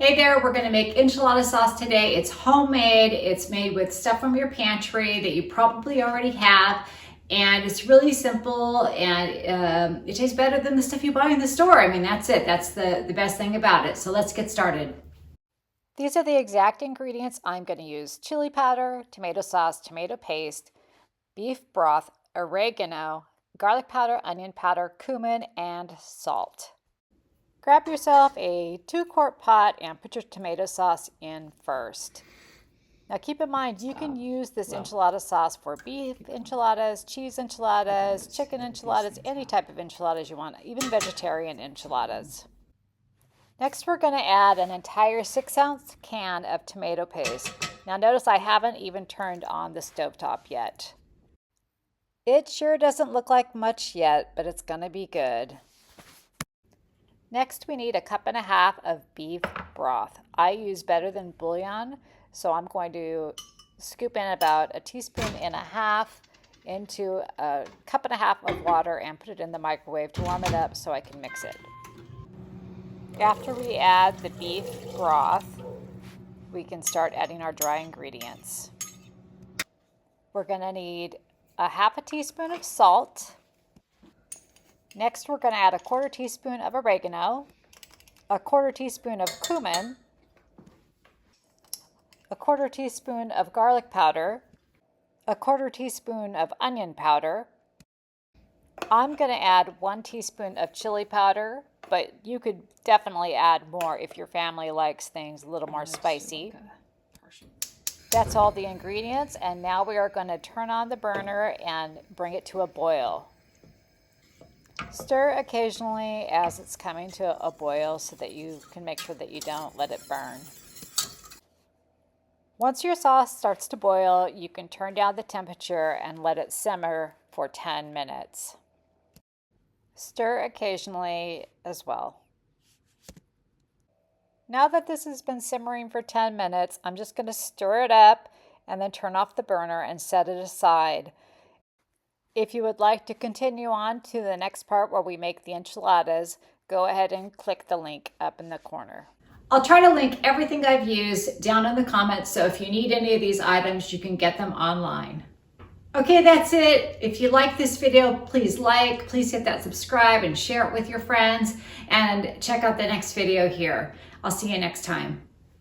Hey there, we're gonna make enchilada sauce today. It's homemade, it's made with stuff from your pantry that you probably already have, and it's really simple and it tastes better than the stuff you buy in the store. I mean, that's it, that's the best thing about it. So let's get started. These are the exact ingredients I'm gonna use: chili powder, tomato sauce, tomato paste, beef broth, oregano, garlic powder, onion powder, cumin, and salt. Grab yourself a 2-quart pot and put your tomato sauce in first. Now keep in mind, you can use this enchilada sauce for beef enchiladas, cheese enchiladas, chicken enchiladas, any type of enchiladas you want, even vegetarian enchiladas. Next, we're going to add an entire 6-ounce can of tomato paste. Now notice I haven't even turned on the stovetop yet. It sure doesn't look like much yet, but it's going to be good. Next, we need 1.5 cups of beef broth. I use better than bouillon, so I'm going to scoop in about 1.5 teaspoons into 1.5 cups of water and put it in the microwave to warm it up so I can mix it. After we add the beef broth, we can start adding our dry ingredients. We're going to need 1/2 teaspoon of salt. Next, we're going to add 1/4 teaspoon of oregano, 1/4 teaspoon of cumin, 1/4 teaspoon of garlic powder, 1/4 teaspoon of onion powder. I'm going to add 1 teaspoon of chili powder, but you could definitely add more if your family likes things a little more spicy. That's all the ingredients, and now we are going to turn on the burner and bring it to a boil. Stir occasionally as it's coming to a boil so that you can make sure that you don't let it burn. Once your sauce starts to boil, you can turn down the temperature and let it simmer for 10 minutes. Stir occasionally as well. Now that this has been simmering for 10 minutes, I'm just going to stir it up and then turn off the burner and set it aside. If you would like to continue on to the next part where we make the enchiladas, go ahead and click the link up in the corner. I'll try to link everything I've used down in the comments, so if you need any of these items, you can get them online. Okay, that's it. If you like this video, please hit that subscribe and share it with your friends, and check out the next video here. I'll see you next time.